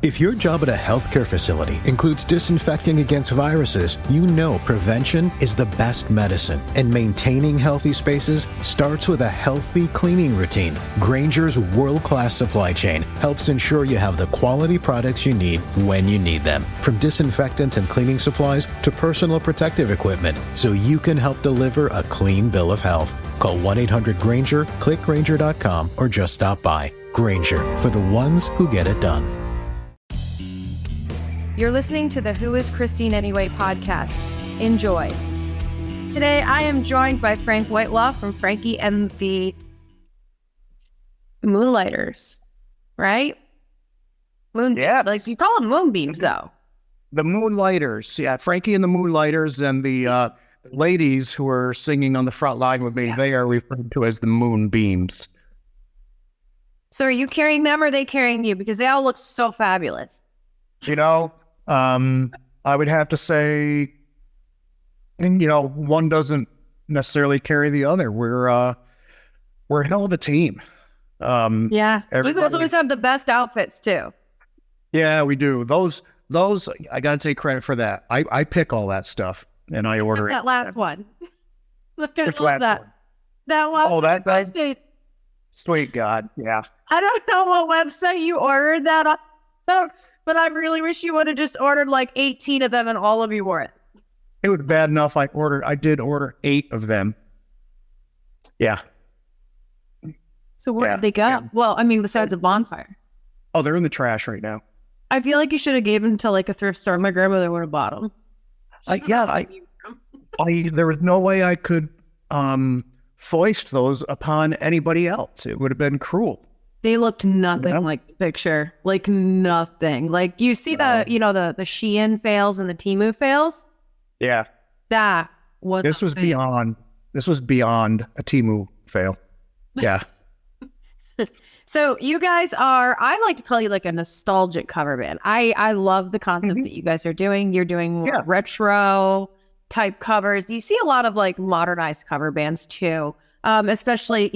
If your job at a healthcare facility includes disinfecting against viruses, you know prevention is the best medicine, and maintaining healthy spaces starts with a healthy cleaning routine. Grainger's world-class supply chain helps ensure you have the quality products you need when you need them, from disinfectants and cleaning supplies to personal protective equipment, so you can help deliver a clean bill of health. Call 1-800-GRAINGER, click Grainger.com, or just stop by. Grainger, for the ones who get it done. You're listening to the Who is Christine Anyway podcast. Enjoy. Today, I am joined by Frank Whitelaw from Frankie and The Moonlighters, right? Yeah. Like you call them moonbeams, though. The Moonlighters. Yeah, Frankie and the Moonlighters, and the ladies who are singing on the front line with me, they are referred to as the Moonbeams. So are you carrying them or are they carrying you? Because they all look so fabulous. You know, I would have to say, one doesn't necessarily carry the other. We're a hell of a team. Yeah, you guys always have the best outfits too. Yeah, we do. Those I got to take credit for that. I pick all that stuff and I order that it. last one. Look at Which last that. one? That last Oh, that one. does? Sweet God, yeah. I don't know what website you ordered that on, but I really wish you would have just ordered like 18 of them and all of you wore it. It was bad enough I did order 8 of them. Yeah. So where did they go? Yeah. Well, I mean, besides a bonfire. Oh, they're in the trash right now. I feel like you should have given them to like a thrift store. My grandmother would have bought them. There was no way I could foist those upon anybody else. It would have been cruel. They looked nothing like the picture. Like nothing. Like you see the Shein fails and the Temu fails? Yeah. This was beyond a Temu fail. Yeah. So you guys are, I like to call you like a nostalgic cover band. I love the concept that you guys are doing. You're doing more retro type covers. You see a lot of like modernized cover bands too. Especially,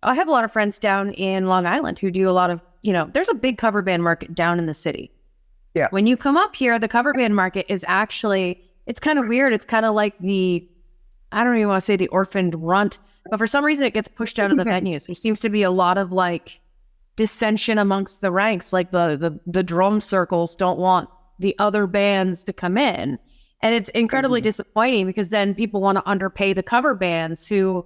I have a lot of friends down in Long Island who do a lot of, there's a big cover band market down in the city. Yeah. When you come up here, the cover band market is actually, it's kind of weird. It's kind of like I don't even want to say the orphaned runt, but for some reason it gets pushed out of the venues. There seems to be a lot of like dissension amongst the ranks. Like the drum circles don't want the other bands to come in. And it's incredibly disappointing because then people want to underpay the cover bands who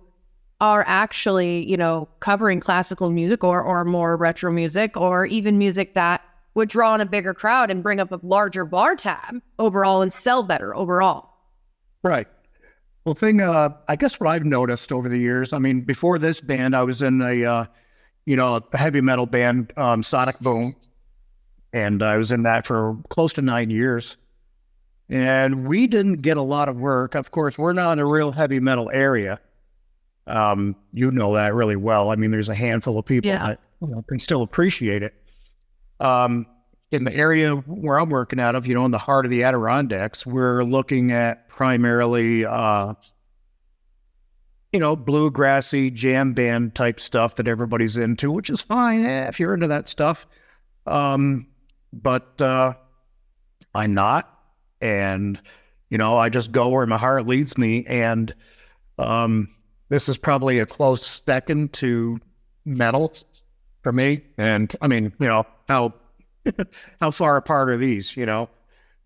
are actually, covering classical music or more retro music or even music that would draw in a bigger crowd and bring up a larger bar tab overall and sell better overall. Right. Well, I guess what I've noticed over the years, I mean, before this band, I was in a heavy metal band, Sonic Boom, and I was in that for close to 9 years. And we didn't get a lot of work. Of course, we're not in a real heavy metal area. You know that really well. I mean, there's a handful of people that can still appreciate it. In the area where I'm working out of, in the heart of the Adirondacks, we're looking at primarily, bluegrassy jam band type stuff that everybody's into, which is fine if you're into that stuff. But I'm not. And, I just go where my heart leads me. And this is probably a close second to metal for me. And I mean, how far apart are these, But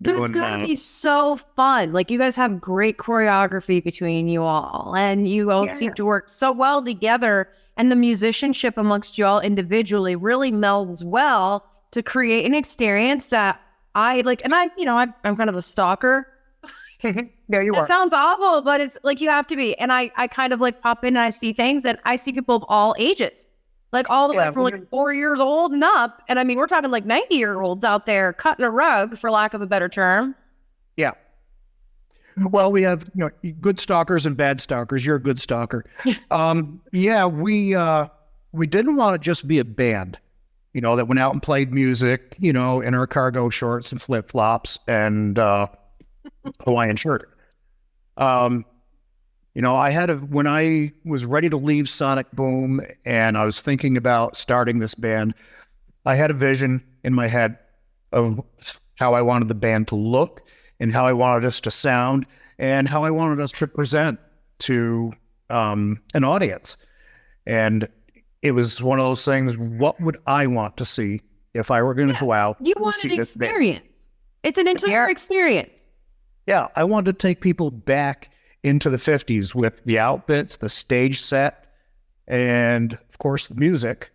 it's going to be so fun. Like you guys have great choreography between you all and you all seem to work so well together. And the musicianship amongst you all individually really melds well to create an experience that I like. And I'm kind of a stalker. Yeah, you are. It sounds awful, but it's like you have to be. And I kind of like pop in and I see things and I see people of all ages. Like all the way from like 4 years old and up. And I mean, we're talking like 90-year-olds out there cutting a rug, for lack of a better term. Yeah. Well, we have, good stalkers and bad stalkers. You're a good stalker. We didn't want to just be a band, that went out and played music, in our cargo shorts and flip-flops and Hawaiian shirt. When I was ready to leave Sonic Boom and I was thinking about starting this band, I had a vision in my head of how I wanted the band to look and how I wanted us to sound and how I wanted us to present to an audience. And it was one of those things, what would I want to see if I were going to go out? You want an experience. It's an entire experience. Yeah, I wanted to take people back into the 50s with the outfits, the stage set, and of course the music.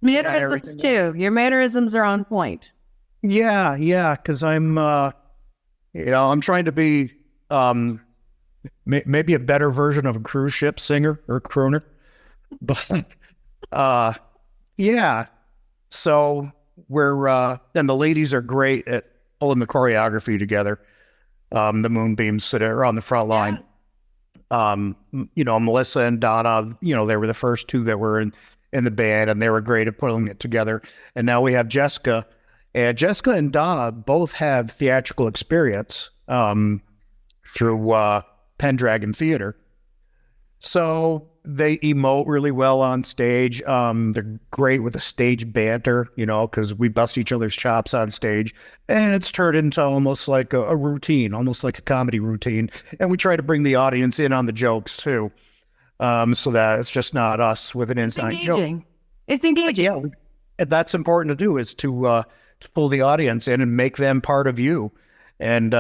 Mannerisms too. Your mannerisms are on point. Yeah, because I'm trying to be maybe a better version of a cruise ship singer or crooner. But yeah, so we're and the ladies are great at pulling the choreography together. The moonbeams that are on the front line. Melissa and Donna, they were the first two that were in the band, and they were great at putting it together. And now we have Jessica, and Jessica and Donna both have theatrical experience through Pendragon Theater. So they emote really well on stage. They're great with the stage banter, because we bust each other's chops on stage, and it's turned into almost like a routine, almost like a comedy routine. And we try to bring the audience in on the jokes too, so that it's just not us with an inside joke. It's engaging. Yeah, and that's important to do, is to pull the audience in and make them part of you. And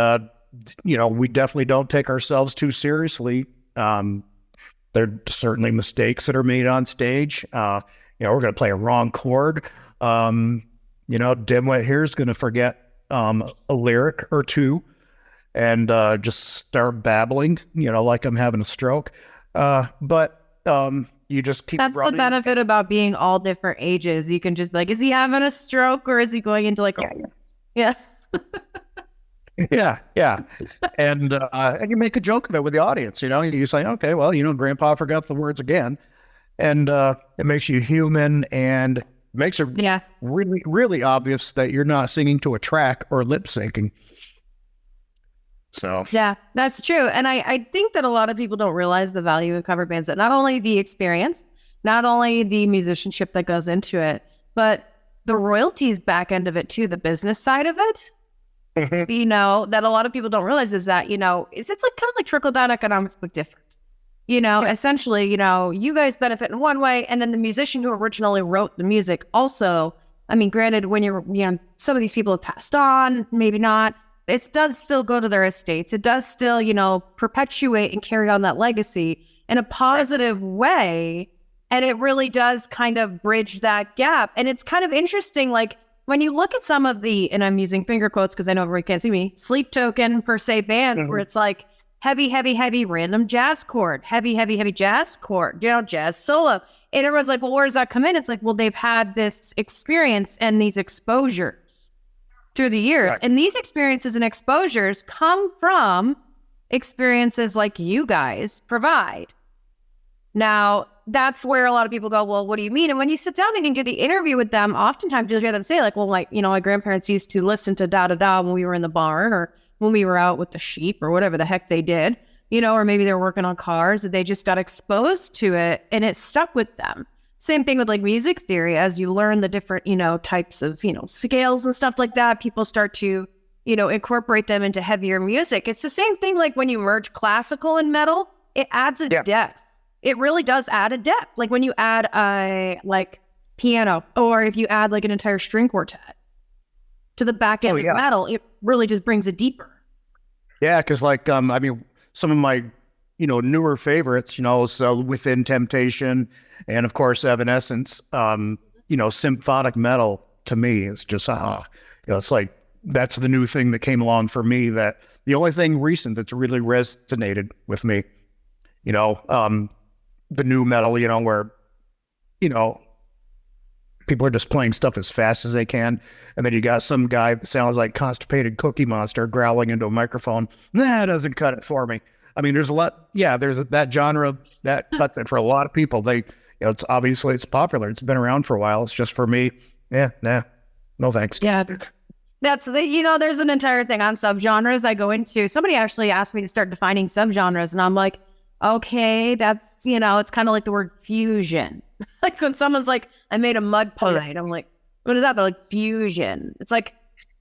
we definitely don't take ourselves too seriously. There are certainly mistakes that are made on stage. We're going to play a wrong chord. Dimwit here is going to forget a lyric or two and just start babbling, like I'm having a stroke. But you just keep That's running. the benefit about being all different ages. You can just be like, is he having a stroke or is he going into yeah. Yeah. And you make a joke of it with the audience, you say, okay, well, Grandpa forgot the words again. And it makes you human and makes it really, really obvious that you're not singing to a track or lip syncing. So yeah, that's true. And I think that a lot of people don't realize the value of cover bands, that not only the experience, not only the musicianship that goes into it, but the royalties back end of it too, the business side of it. That a lot of people don't realize is that, it's like kind of like trickle down economics, but different. Essentially, you guys benefit in one way, and then the musician who originally wrote the music also, granted, when some of these people have passed on, maybe not, it does still go to their estates. It does still, perpetuate and carry on that legacy in a positive way. And it really does kind of bridge that gap. And it's kind of interesting, like, when you look at some of the, and I'm using finger quotes because I know everybody can't see me, sleep token per se bands, where it's like heavy, random jazz chord, heavy, jazz chord, jazz solo. And everyone's like, well, where does that come in? It's like, well, they've had this experience and these exposures through the years. Right. And these experiences and exposures come from experiences like you guys provide. Now, that's where a lot of people go, well, what do you mean? And when you sit down and you get the interview with them, oftentimes you'll hear them say, like, well, my grandparents used to listen to da-da-da when we were in the barn, or when we were out with the sheep, or whatever the heck they did, or maybe they were working on cars, and they just got exposed to it and it stuck with them. Same thing with like music theory. As you learn the different, types of, scales and stuff like that, people start to, incorporate them into heavier music. It's the same thing like when you merge classical and metal, it adds a depth. It really does add a depth. Like when you add a piano, or if you add like an entire string quartet to the back end of metal, it really just brings it deeper. Yeah, because some of my newer favorites, so Within Temptation, and of course Evanescence, symphonic metal to me is just it's like that's the new thing that came along for me. That the only thing recent that's really resonated with me, the new metal, where, people are just playing stuff as fast as they can. And then you got some guy that sounds like Constipated Cookie Monster growling into a microphone. That doesn't cut it for me. There's a lot. Yeah, there's that genre that cuts it for a lot of people. It's obviously it's popular. It's been around for a while. It's just for me. Yeah, nah, no thanks. Yeah. That's there's an entire thing on subgenres I go into. Somebody actually asked me to start defining subgenres, and I'm like, okay, that's, it's kind of like the word fusion. Like when someone's like, I made a mud pie, I'm like, what is that? They're like, fusion. It's like,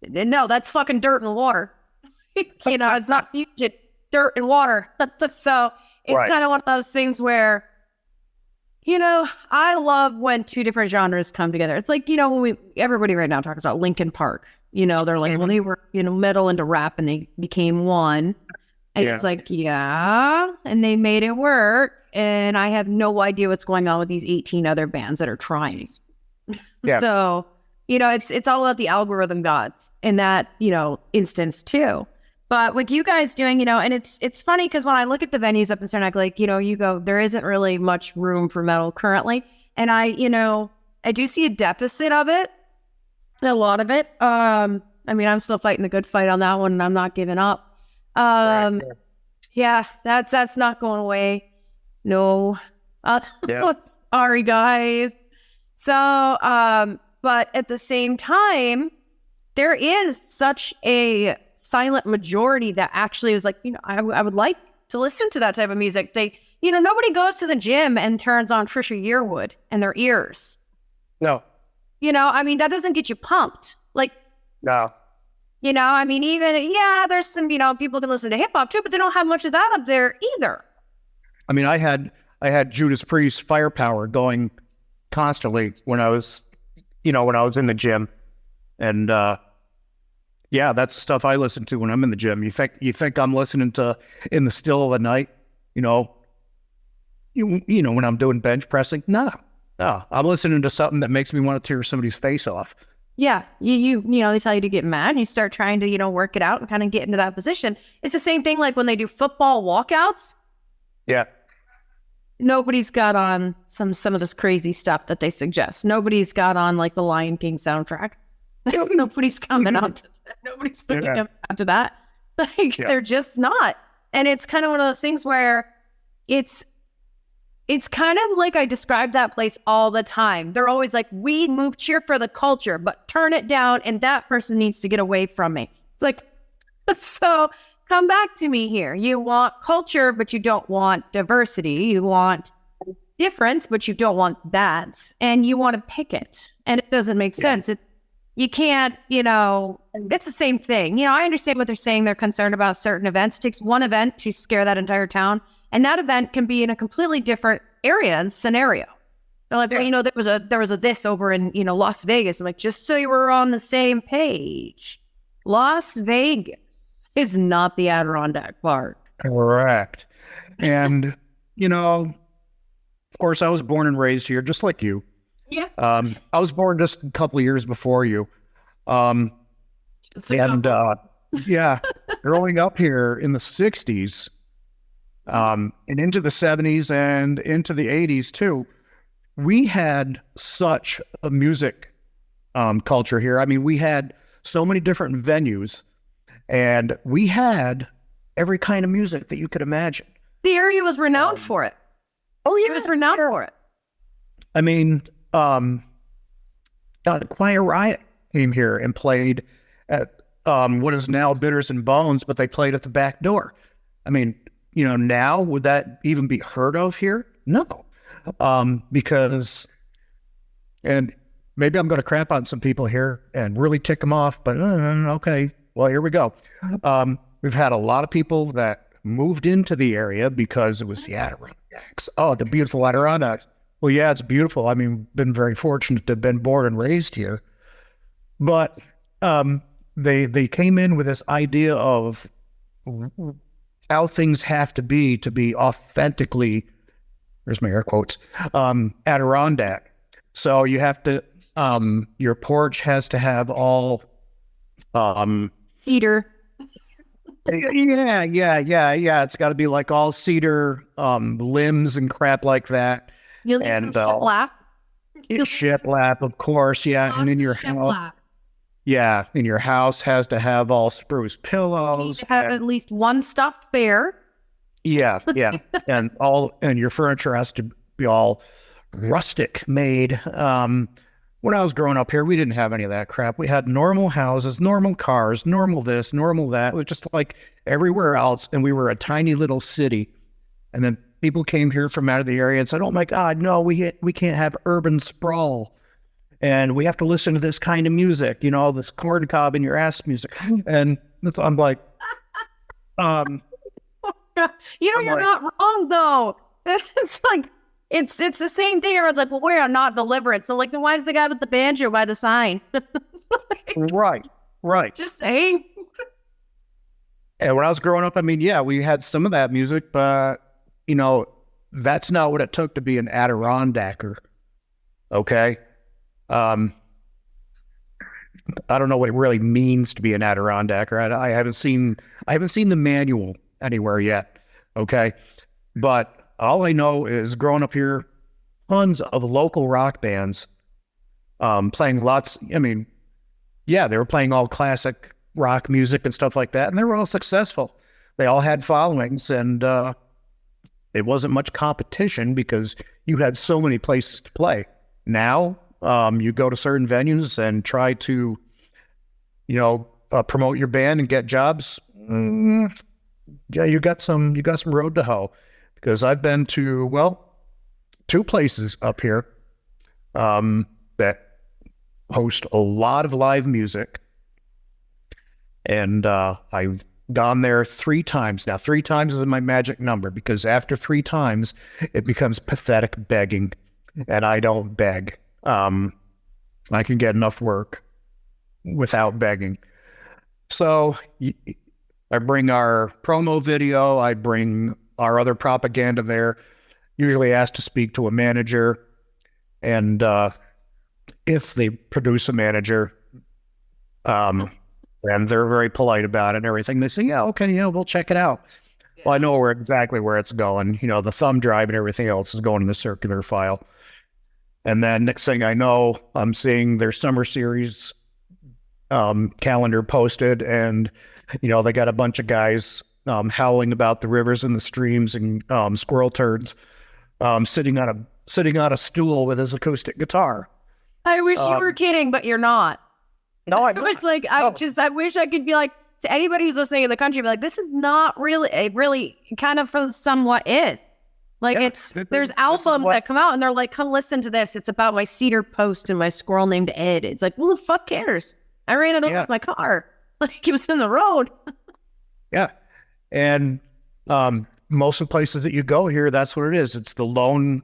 No, that's fucking dirt and water. It's not fusion, dirt and water. So it's kind of one of those things where, I love when two different genres come together. It's like, when everybody right now talks about Linkin Park, they're like, well, they were, metal into rap and they became one. And it's like, and they made it work. And I have no idea what's going on with these 18 other bands that are trying. Yeah. So, it's all about the algorithm gods in that, instance too. But with you guys doing, and it's funny because when I look at the venues up in Saranac Lake, you go, there isn't really much room for metal currently. And I do see a deficit of it, a lot of it. I'm still fighting the good fight on that one and I'm not giving up. Yeah, that's not going away. No. Sorry, guys. So, but at the same time, there is such a silent majority that actually was like, I would like to listen to that type of music. They, nobody goes to the gym and turns on Trisha Yearwood and their ears. No. That doesn't get you pumped. Like, no. Even, there's some, people can listen to hip hop too, but they don't have much of that up there either. I had Judas Priest Firepower going constantly when I was in the gym. And, that's the stuff I listen to when I'm in the gym. You think I'm listening to In the Still of the Night, when I'm doing bench pressing? No, I'm listening to something that makes me want to tear somebody's face off. Yeah, they tell you to get mad and you start trying to, work it out and kind of get into that position. It's the same thing like when they do football walkouts. Yeah. Nobody's got on some of this crazy stuff that they suggest. Nobody's got on like the Lion King soundtrack. Nobody's coming out to that. Nobody's coming out to that. They're just not. And it's kind of one of those things where it's kind of like I describe that place all the time. They're always like, we move cheer for the culture, but turn it down and that person needs to get away from me. It's like, so come back to me here. You want culture, but you don't want diversity. You want difference, but you don't want that. And you want to pick it. And it doesn't make sense. You can't, it's the same thing. I understand what they're saying. They're concerned about certain events. It takes one event to scare that entire town. And that event can be in a completely different area and scenario. They're like, well, there was a this over in, Las Vegas. I'm like, just so you were on the same page. Las Vegas is not the Adirondack Park. Correct. And, of course, I was born and raised here, just like you. Yeah. I was born just a couple of years before you. Growing up here in the 60s, and into the 70s and into the 80s too, we had such a music culture here. We had so many different venues and we had every kind of music that you could imagine. The area was renowned for it. Oh yeah. It was renowned for it. Quiet Riot came here and played at what is now Bitters and Bones, but they played at the back door. Now would that even be heard of here? No, because, and maybe I'm going to crap on some people here and really tick them off, but okay, well, here we go. We've had a lot of people that moved into the area because it was the Adirondacks. Oh, the beautiful Adirondacks. Well, yeah, it's beautiful. Been very fortunate to have been born and raised here. But they came in with this idea of how things have to be authentically, there's my air quotes, Adirondack. So you have to, your porch has to have all... cedar. Yeah. It's got to be like all cedar limbs and crap like that. You'll need some shiplap. Shiplap, of course, yeah. Lots and in your shiplap. in your house has to have all spruce pillows. You need to have at least one stuffed bear. Yeah. and your furniture has to be all rustic made. When I was growing up here, we didn't have any of that crap. We had normal houses, normal cars, normal this, normal that. It was just like everywhere else, and we were a tiny little city. And then people came here from out of the area and said, "Oh my God, no, we can't have urban sprawl." and we have to listen to this kind of music, this corn cob in your ass music. And I'm like, you're not wrong though. It's like, it's the same thing. Everyone's like, well, we're not deliberate. So like, then why is the guy with the banjo by the sign? Right. Just saying. And when I was growing up, I mean, yeah, we had some of that music, but that's not what it took to be an Adirondacker. Okay. I don't know what it really means to be an Adirondacker. I haven't seen the manual anywhere yet. Okay. But all I know is growing up here, tons of local rock bands, playing lots. I mean, yeah, they were playing all classic rock music and stuff like that. And they were all successful. They all had followings, and, it wasn't much competition because you had so many places to play. Now, you go to certain venues and try to, promote your band and get jobs. Yeah, you got some road to hoe, because I've been to, 2 places up here, that host a lot of live music. And, I've gone there 3 times. Now, 3 times is my magic number, because after 3 times, it becomes pathetic begging, and I don't beg. I can get enough work without begging. So I bring our promo video, I bring our other propaganda there, usually asked to speak to a manager, and if they produce a manager, and they're very polite about it and everything, they say, yeah, okay, yeah, we'll check it out. Yeah. Well, I know exactly where it's going. The thumb drive and everything else is going in the circular file. And then next thing I know, I'm seeing their summer series calendar posted, and, they got a bunch of guys howling about the rivers and the streams and squirrel turds, sitting on a stool with his acoustic guitar. I wish you were kidding, but you're not. No, I was like, I wish I could be like, to anybody who's listening in the country, be like, this is not really, it really kind of for somewhat is. Like, yeah, there's albums that come out and they're like, come listen to this. It's about my cedar post and my squirrel named Ed. It's like, well, the fuck cares? I ran it over with my car. Like, it was in the road. Yeah. And most of the places that you go here, that's what it is. It's the lone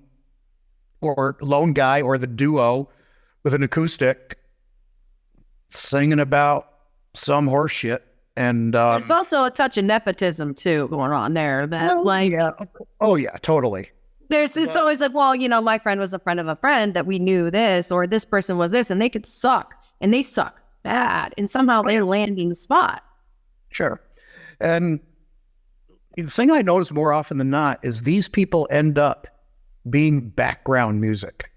guy or the duo with an acoustic singing about some horse shit. And there's also a touch of nepotism too going on there. Oh yeah, totally. It's always like, well, my friend was a friend of a friend that we knew this, or this person was this, and they could suck, and they suck bad, and somehow they're landing the spot. Sure. And the thing I notice more often than not is these people end up being background music.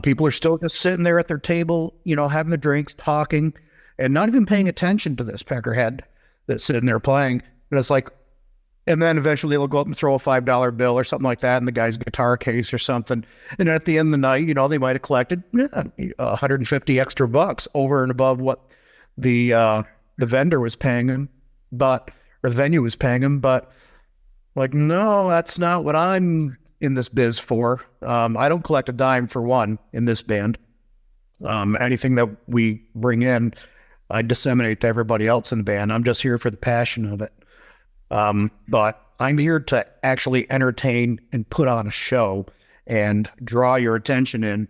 People are still just sitting there at their table, having the drinks, talking, and not even paying attention to this peckerhead that's sitting there playing. And it's like, and then eventually they'll go up and throw a $5 bill or something like that in the guy's guitar case or something. And at the end of the night, they might have collected 150 extra bucks over and above what the vendor was paying him, or the venue was paying him. But like, no, that's not what I'm in this biz for. I don't collect a dime for one in this band. Anything that we bring in, I disseminate to everybody else in the band. I'm just here for the passion of it. But I'm here to actually entertain and put on a show and draw your attention in,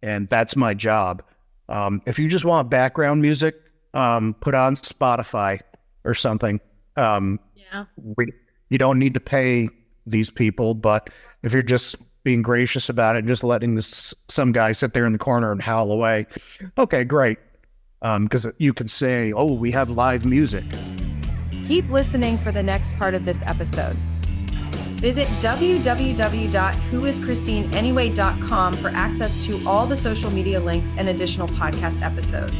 and that's my job. If you just want background music, put on Spotify or something. You don't need to pay these people, but if you're just being gracious about it and just letting some guy sit there in the corner and howl away, okay, great. Because you can say, oh, we have live music. Keep listening for the next part of this episode. Visit www.whoischristineanyway.com for access to all the social media links and additional podcast episodes.